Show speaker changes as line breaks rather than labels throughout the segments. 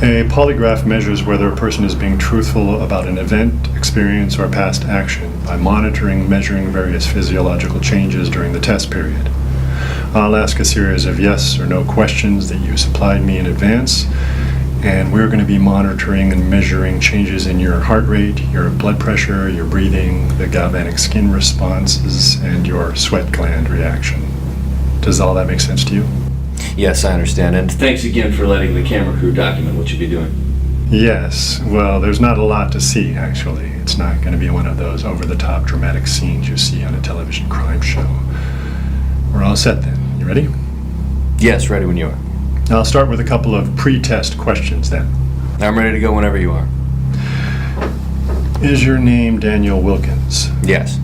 A polygraph measures whether a person is being truthful about an event, experience, or past action by monitoring and measuring various physiological changes during the test period. I'll ask a series of yes or no questions that you supplied me in advance, and we're going to be monitoring and measuring changes in your heart rate, your blood pressure, your breathing, the galvanic skin responses, and your sweat gland reaction. Does all that make sense to you?
Yes, I understand, and thanks again for letting the camera crew document what you'll be doing.
Yes, well, there's not a lot to see, actually. It's not going to be one of those over-the-top dramatic scenes you see on a television crime show. We're all set then. You ready?
Yes, ready when you are.
I'll start with a couple of pre-test questions then.
I'm ready to go whenever you are.
Is your name Daniel Wilkins?
Yes.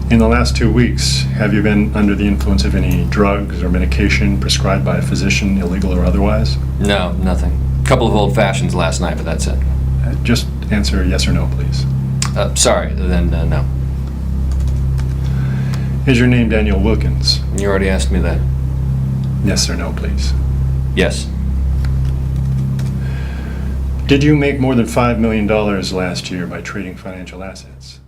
In the last 2 weeks, have you been under the influence of any drugs or medication prescribed by a physician, illegal or otherwise?
No, nothing. A couple of old fashions last night, but that's it.
Just answer yes or no, please.
Sorry, then no.
Is your name Daniel Wilkins?
You already asked me that.
Yes or no, please.
Yes.
Did you make more than $5 million last year by trading financial assets?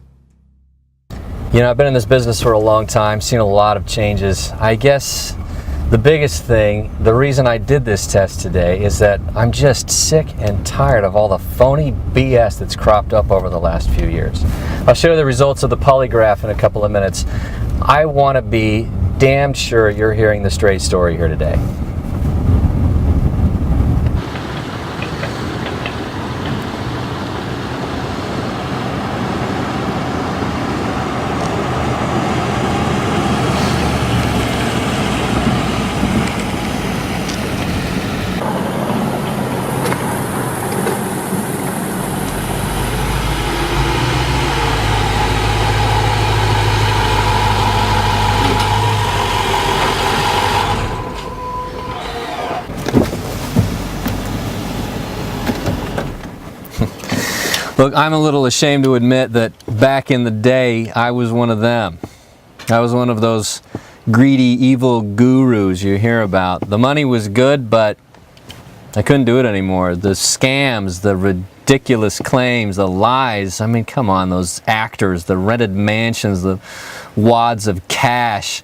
You know, I've been in this business for a long time, seen a lot of changes. I guess the biggest thing, the reason I did this test today is that I'm just sick and tired of all the phony BS that's cropped up over the last few years. I'll show you the results of the polygraph in a couple of minutes. I want to be damned sure you're hearing the straight story here today. Look, I'm a little ashamed to admit that back in the day, I was one of them. I was one of those greedy, evil gurus you hear about. The money was good, but I couldn't do it anymore. The scams, the ridiculous claims, the lies. I mean, come on, those actors, the rented mansions, the wads of cash.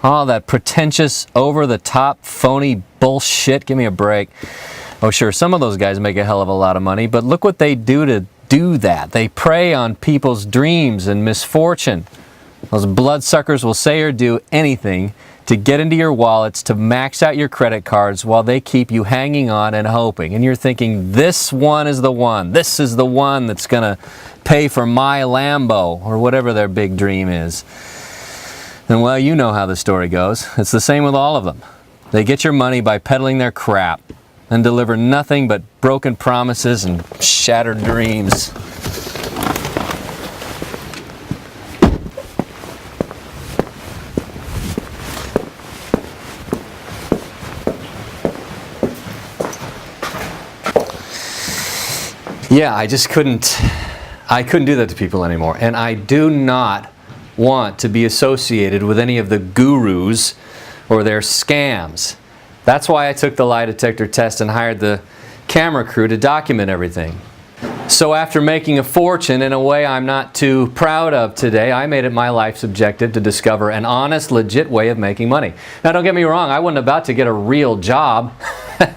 All that pretentious, over-the-top, phony bullshit. Give me a break. Oh, sure, some of those guys make a hell of a lot of money, but look what they do to do that. They prey on people's dreams and misfortune. Those bloodsuckers will say or do anything to get into your wallets, to max out your credit cards while they keep you hanging on and hoping. And you're thinking, this one is the one. This is the one that's going to pay for my Lambo, or whatever their big dream is. And well, you know how the story goes. It's the same with all of them. They get your money by peddling their crap and deliver nothing but broken promises and shattered dreams. Yeah, I couldn't do that to people anymore. And I do not want to be associated with any of the gurus or their scams. That's why I took the lie detector test and hired the camera crew to document everything. So after making a fortune in a way I'm not too proud of today, I made it my life's objective to discover an honest, legit way of making money. Now don't get me wrong, I wasn't about to get a real job.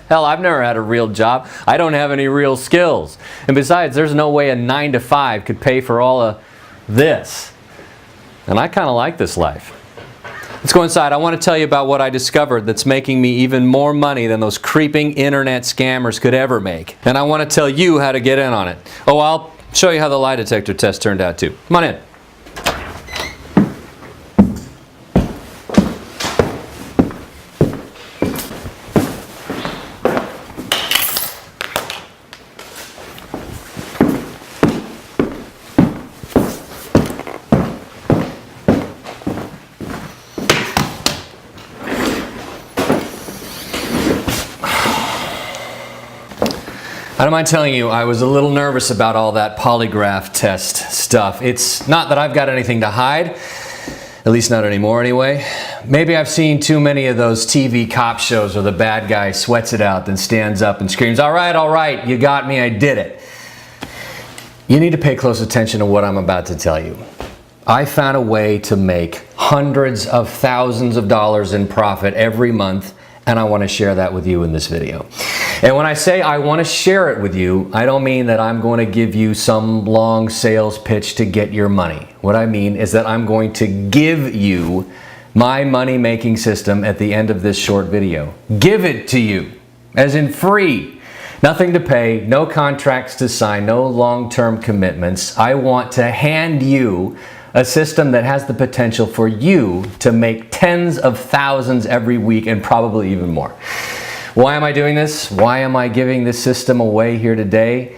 Hell, I've never had a real job. I don't have any real skills. And besides, there's no way a 9-to-5 could pay for all of this. And I kind of like this life. Let's go inside. I want to tell you about what I discovered that's making me even more money than those creeping internet scammers could ever make. And I want to tell you how to get in on it. Oh, I'll show you how the lie detector test turned out too. Come on in. I don't mind telling you, I was a little nervous about all that polygraph test stuff. It's not that I've got anything to hide. At least not anymore anyway. Maybe I've seen too many of those TV cop shows where the bad guy sweats it out, then stands up and screams, all right, you got me, I did it. You need to pay close attention to what I'm about to tell you. I found a way to make hundreds of thousands of dollars in profit every month, and I want to share that with you in this video. And when I say I want to share it with you, I don't mean that I'm going to give you some long sales pitch to get your money. What I mean is that I'm going to give you my money-making system at the end of this short video. Give it to you, as in free. Nothing to pay, no contracts to sign, no long-term commitments. I want to hand you a system that has the potential for you to make tens of thousands every week and probably even more. Why am I doing this? Why am I giving this system away here today?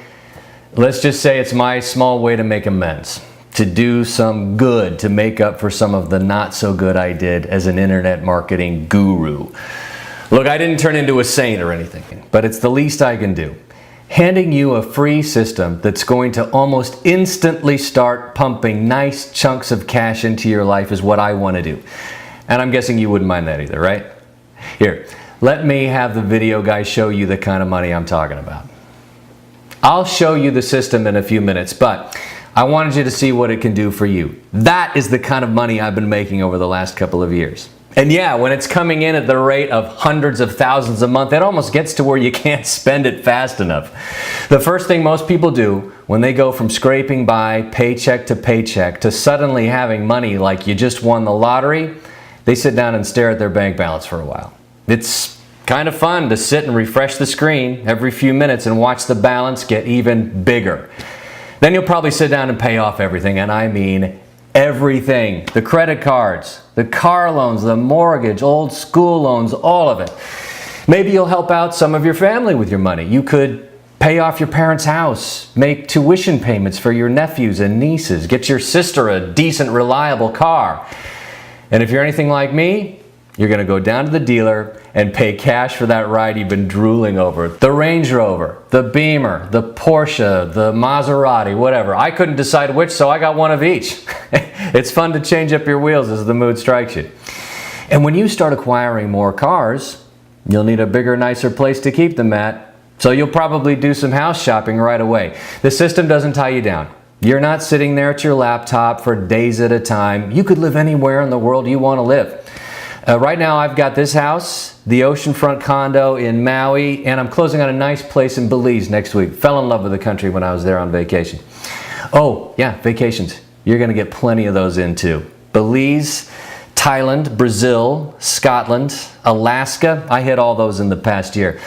Let's just say it's my small way to make amends, to do some good, to make up for some of the not so good I did as an internet marketing guru. Look, I didn't turn into a saint or anything, but it's the least I can do. Handing you a free system that's going to almost instantly start pumping nice chunks of cash into your life is what I want to do. And I'm guessing you wouldn't mind that either, right? Here, let me have the video guy show you the kind of money I'm talking about. I'll show you the system in a few minutes, but I wanted you to see what it can do for you. That is the kind of money I've been making over the last couple of years. And yeah, when it's coming in at the rate of hundreds of thousands a month, it almost gets to where you can't spend it fast enough. The first thing most people do when they go from scraping by paycheck to paycheck to suddenly having money like you just won the lottery, they sit down and stare at their bank balance for a while. It's kind of fun to sit and refresh the screen every few minutes and watch the balance get even bigger. Then you'll probably sit down and pay off everything, and I mean everything. The credit cards, the car loans, the mortgage, old school loans, all of it. Maybe you'll help out some of your family with your money. You could pay off your parents' house, make tuition payments for your nephews and nieces, get your sister a decent, reliable car. And if you're anything like me, you're going to go down to the dealer and pay cash for that ride you've been drooling over. The Range Rover, the Beamer, the Porsche, the Maserati, whatever. I couldn't decide which, so I got one of each. It's fun to change up your wheels as the mood strikes you. And when you start acquiring more cars, you'll need a bigger, nicer place to keep them at. So you'll probably do some house shopping right away. The system doesn't tie you down. You're not sitting there at your laptop for days at a time. You could live anywhere in the world you want to live. Right now I've got this house, the oceanfront condo in Maui, and I'm closing on a nice place in Belize next week. Fell in love with the country when I was there on vacation. Oh, yeah, vacations. You're going to get plenty of those in too. Belize, Thailand, Brazil, Scotland, Alaska. I hit all those in the past year.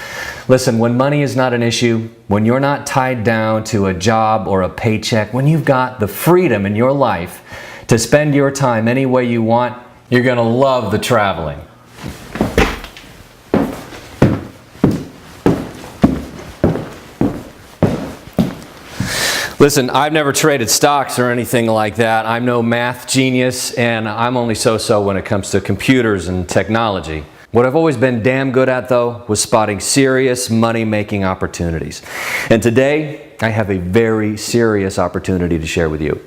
Listen, when money is not an issue, when you're not tied down to a job or a paycheck, when you've got the freedom in your life to spend your time any way you want, you're going to love the traveling. Listen, I've never traded stocks or anything like that. I'm no math genius, and I'm only so-so when it comes to computers and technology. What I've always been damn good at, though, was spotting serious money-making opportunities. And today, I have a very serious opportunity to share with you.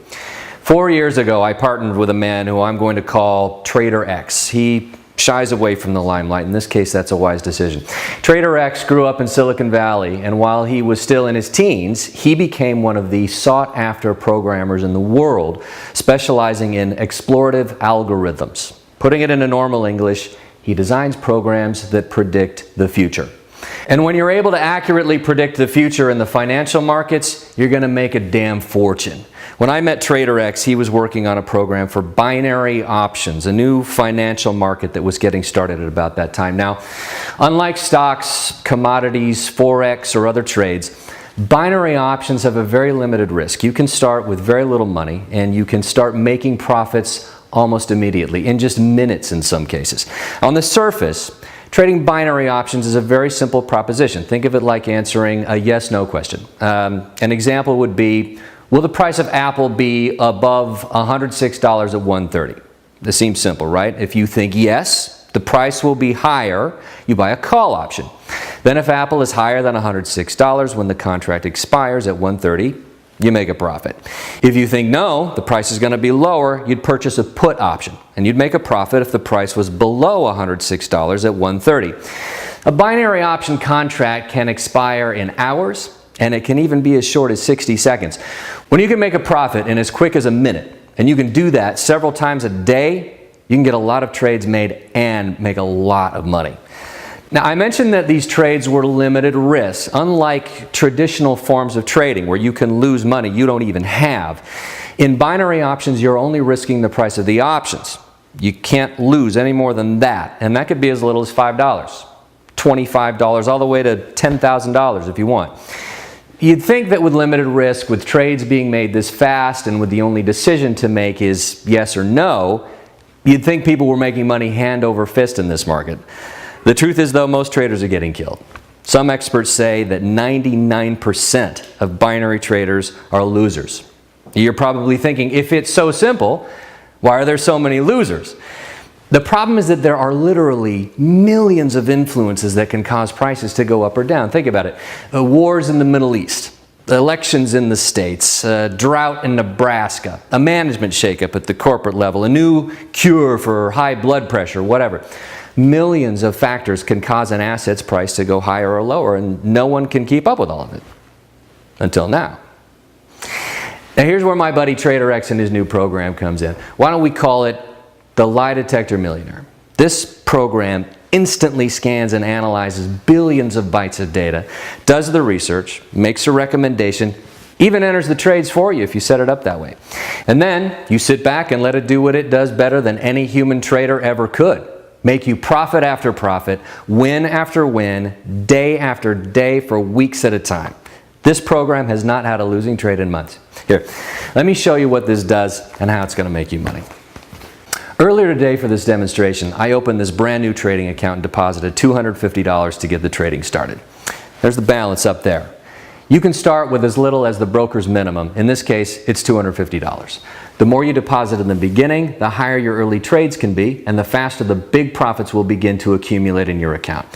4 years ago, I partnered with a man who I'm going to call Trader X. He shies away from the limelight. In this case, that's a wise decision. Trader X grew up in Silicon Valley, and while he was still in his teens, he became one of the sought-after programmers in the world, specializing in explorative algorithms. Putting it into normal English, he designs programs that predict the future. And when you're able to accurately predict the future in the financial markets, you're going to make a damn fortune. When I met Trader X, he was working on a program for binary options, a new financial market that was getting started at about that time. Now, unlike stocks, commodities, Forex, or other trades, binary options have a very limited risk. You can start with very little money, and you can start making profits almost immediately, in just minutes in some cases. On the surface, trading binary options is a very simple proposition. Think of it like answering a yes-no question. An example would be, will the price of Apple be above $106 at $130? This seems simple, right? If you think yes, the price will be higher, you buy a call option. Then if Apple is higher than $106 when the contract expires at $130, you make a profit. If you think no, the price is going to be lower, you'd purchase a put option, and you'd make a profit if the price was below $106 at 130. A binary option contract can expire in hours, and it can even be as short as 60 seconds. When you can make a profit in as quick as a minute, and you can do that several times a day, you can get a lot of trades made and make a lot of money. Now, I mentioned that these trades were limited risk, unlike traditional forms of trading where you can lose money you don't even have. In binary options, you're only risking the price of the options. You can't lose any more than that, and that could be as little as $5, $25, all the way to $10,000 if you want. You'd think that with limited risk, with trades being made this fast, and with the only decision to make is yes or no, you'd think people were making money hand over fist in this market. The truth is, though, most traders are getting killed. Some experts say that 99% of binary traders are losers. You're probably thinking, if it's so simple, why are there so many losers? The problem is that there are literally millions of influences that can cause prices to go up or down. Think about it. Wars in the Middle East, elections in the States, drought in Nebraska, a management shakeup at the corporate level, a new cure for high blood pressure, whatever. Millions of factors can cause an asset's price to go higher or lower, and no one can keep up with all of it. Until now. Now here's where my buddy Trader X and his new program comes in. Why don't we call it the Lie Detector Millionaire? This program instantly scans and analyzes billions of bytes of data, does the research, makes a recommendation, even enters the trades for you if you set it up that way. And then you sit back and let it do what it does better than any human trader ever could. Make you profit after profit, win after win, day after day for weeks at a time. This program has not had a losing trade in months. Here, let me show you what this does and how it's going to make you money. Earlier today for this demonstration, I opened this brand new trading account and deposited $250 to get the trading started. There's the balance up there. You can start with as little as the broker's minimum. In this case, it's $250. The more you deposit in the beginning, the higher your early trades can be, and the faster the big profits will begin to accumulate in your account.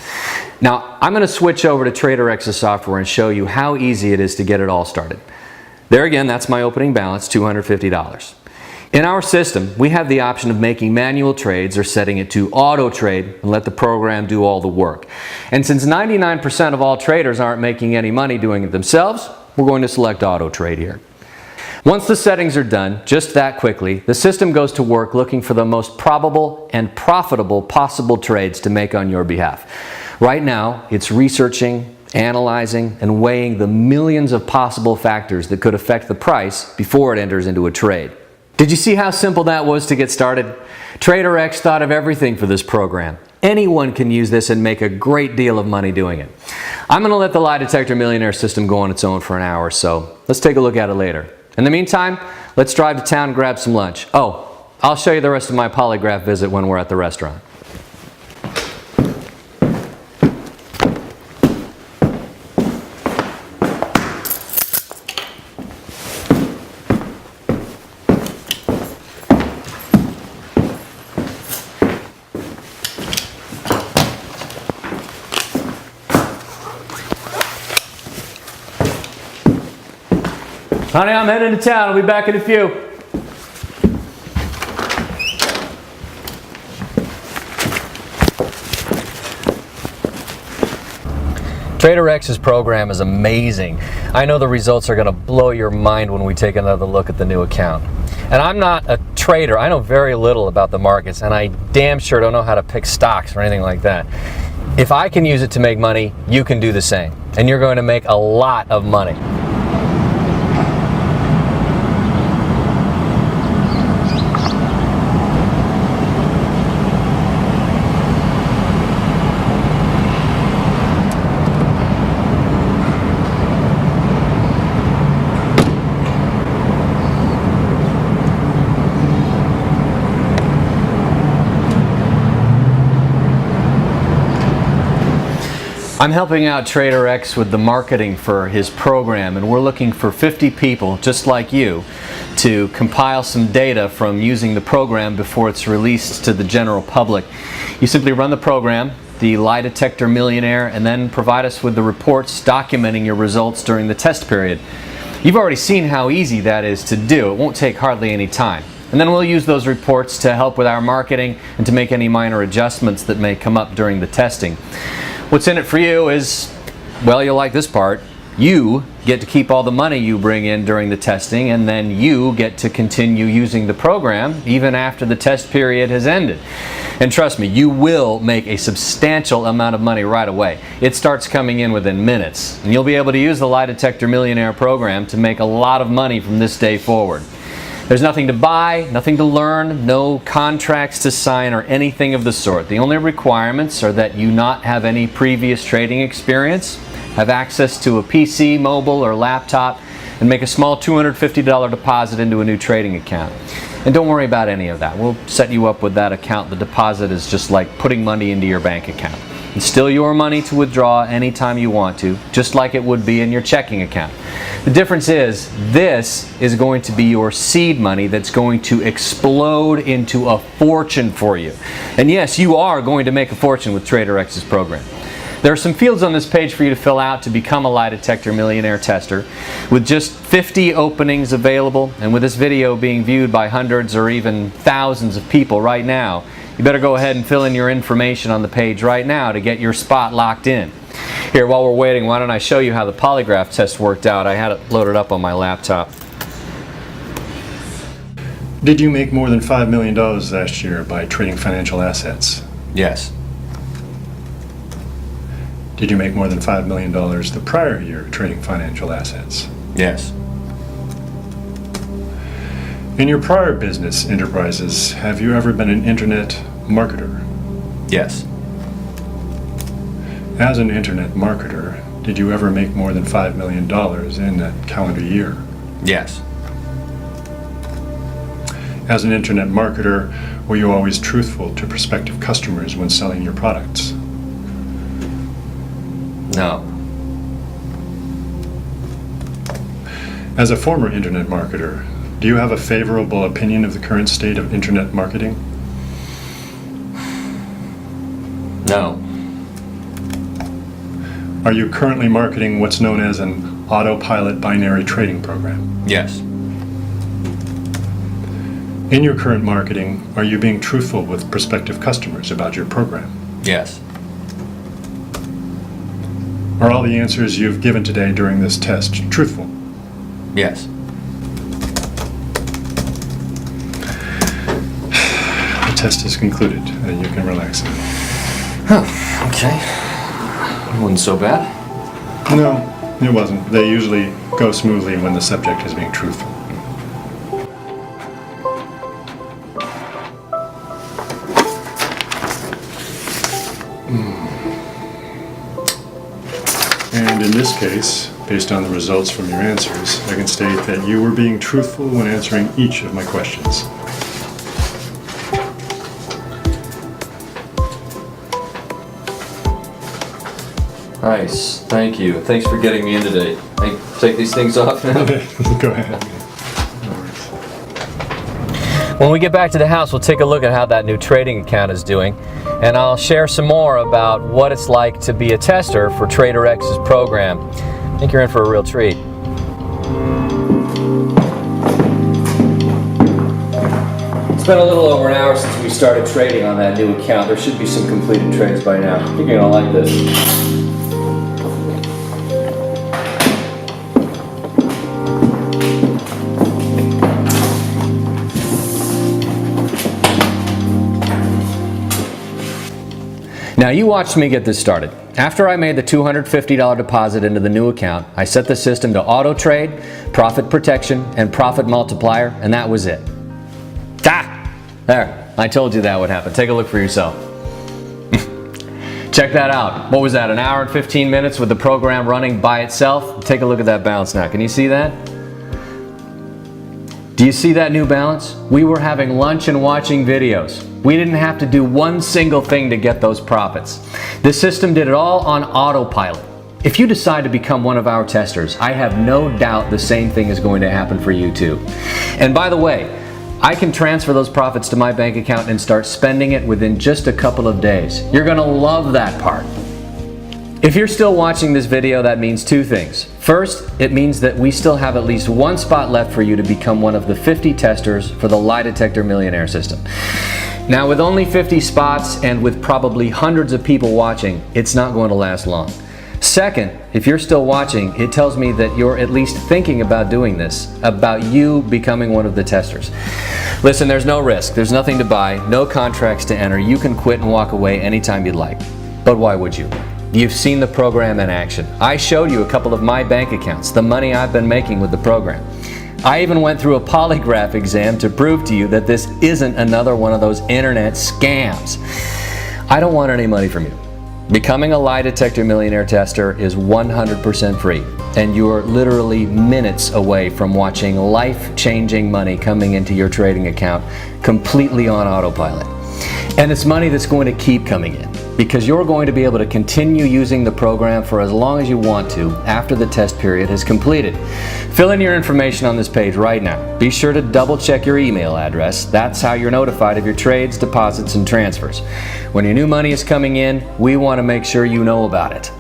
Now, I'm going to switch over to Trader X's software and show you how easy it is to get it all started. There again, that's my opening balance, $250. In our system, we have the option of making manual trades or setting it to auto trade and let the program do all the work. And since 99% of all traders aren't making any money doing it themselves, we're going to select auto trade here. Once the settings are done, just that quickly, the system goes to work looking for the most probable and profitable possible trades to make on your behalf. Right now, it's researching, analyzing, and weighing the millions of possible factors that could affect the price before it enters into a trade. Did you see how simple that was to get started? Trader X thought of everything for this program. Anyone can use this and make a great deal of money doing it. I'm going to let the Lie Detector Millionaire system go on its own for an hour or so. Let's take a look at it later. In the meantime, let's drive to town and grab some lunch. Oh, I'll show you the rest of my polygraph visit when we're at the restaurant. Honey, I'm heading to town. I'll be back in a few. Trader X's program is amazing. I know the results are going to blow your mind when we take another look at the new account. And I'm not a trader. I know very little about the markets, and I damn sure don't know how to pick stocks or anything like that. If I can use it to make money, you can do the same. And you're going to make a lot of money. I'm helping out Trader X with the marketing for his program, and we're looking for 50 people just like you to compile some data from using the program before it's released to the general public. You simply run the program, the Lie Detector Millionaire, and then provide us with the reports documenting your results during the test period. You've already seen how easy that is to do. It won't take hardly any time. And then we'll use those reports to help with our marketing and to make any minor adjustments that may come up during the testing. What's in it for you is, well, you'll like this part. You get to keep all the money you bring in during the testing, and then you get to continue using the program even after the test period has ended. And trust me, you will make a substantial amount of money right away. It starts coming in within minutes, and you'll be able to use the Lie Detector Millionaire program to make a lot of money from this day forward. There's nothing to buy, nothing to learn, no contracts to sign or anything of the sort. The only requirements are that you not have any previous trading experience, have access to a PC, mobile, or laptop, and make a small $250 deposit into a new trading account. And don't worry about any of that. We'll set you up with that account. The deposit is just like putting money into your bank account. It's still your money to withdraw anytime you want to, just like it would be in your checking account. The difference is, this is going to be your seed money that's going to explode into a fortune for you. And yes, you are going to make a fortune with TraderX's program. There are some fields on this page for you to fill out to become a Lie Detector Millionaire tester. With just 50 openings available, and with this video being viewed by hundreds or even thousands of people right now, you better go ahead and fill in your information on the page right now to get your spot locked in. Here, while we're waiting, why don't I show you how the polygraph test worked out. I had it loaded up on my laptop.
Did you make more than $5 million last year by trading financial assets?
Yes.
Did you make more than $5 million the prior year trading financial assets?
Yes.
In your prior business enterprises, have you ever been an internet marketer?
Yes.
As an internet marketer, did you ever make more than $5 million in that calendar year?
Yes.
As an internet marketer, were you always truthful to prospective customers when selling your products?
No.
As a former internet marketer, do you have a favorable opinion of the current state of internet marketing?
No.
Are you currently marketing what's known as an autopilot binary trading program?
Yes.
In your current marketing, are you being truthful with prospective customers about your program?
Yes.
Are all the answers you've given today during this test truthful?
Yes.
The test is concluded, and you can relax now.
Huh, okay. Wasn't so bad.
No, it wasn't. They usually go smoothly when the subject is being truthful. And in this case, based on the results from your answers, I can state that you were being truthful when answering each of my questions.
Nice, thank you. Thanks for getting me in today. I take these things off now.
Go ahead.
When we get back to the house, we'll take a look at how that new trading account is doing, and I'll share some more about what it's like to be a tester for TraderX's program. I think you're in for a real treat. It's been a little over an hour since we started trading on that new account. There should be some completed trades by now. I think you're gonna like this. Now you watched me get this started. After I made the $250 deposit into the new account, I set the system to auto trade, profit protection, and profit multiplier, and that was it. Ah! There, I told you that would happen. Take a look for yourself. Check that out. What was that, an hour and 15 minutes with the program running by itself? Take a look at that balance now. Can you see that? Do you see that new balance? We were having lunch and watching videos. We didn't have to do one single thing to get those profits. The system did it all on autopilot. If you decide to become one of our testers, I have no doubt the same thing is going to happen for you too. And by the way, I can transfer those profits to my bank account and start spending it within just a couple of days. You're gonna love that part. If you're still watching this video, that means two things. First, it means that we still have at least one spot left for you to become one of the 50 testers for the Lie Detector Millionaire System. Now, with only 50 spots and with probably hundreds of people watching, it's not going to last long. Second, if you're still watching, it tells me that you're at least thinking about doing this, about you becoming one of the testers. Listen, there's no risk, there's nothing to buy, no contracts to enter, you can quit and walk away anytime you'd like. But why would you? You've seen the program in action. I showed you a couple of my bank accounts, the money I've been making with the program. I even went through a polygraph exam to prove to you that this isn't another one of those internet scams. I don't want any money from you. Becoming a Lie Detector Millionaire Tester is 100% free, and you're literally minutes away from watching life-changing money coming into your trading account completely on autopilot. And it's money that's going to keep coming in, because you're going to be able to continue using the program for as long as you want to after the test period has completed. Fill in your information on this page right now. Be sure to double check your email address. That's how you're notified of your trades, deposits, and transfers. When your new money is coming in, we want to make sure you know about it.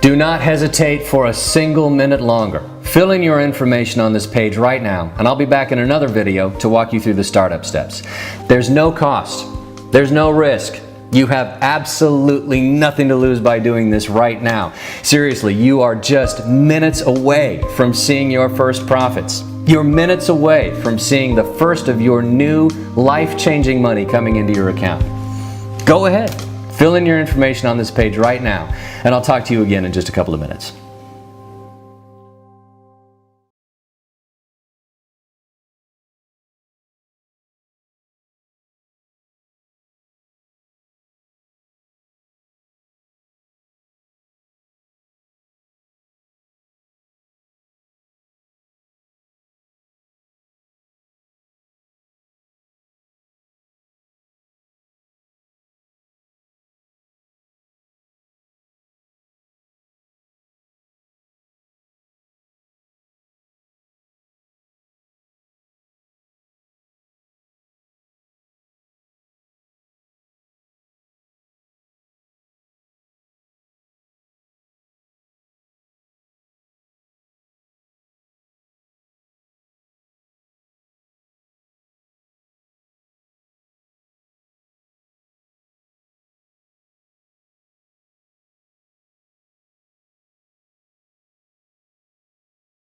Do not hesitate for a single minute longer. Fill in your information on this page right now, and I'll be back in another video to walk you through the startup steps. There's no cost. There's no risk. You have absolutely nothing to lose by doing this right now. Seriously, you are just minutes away from seeing your first profits. You're minutes away from seeing the first of your new life-changing money coming into your account. Go ahead, fill in your information on this page right now, and I'll talk to you again in just a couple of minutes.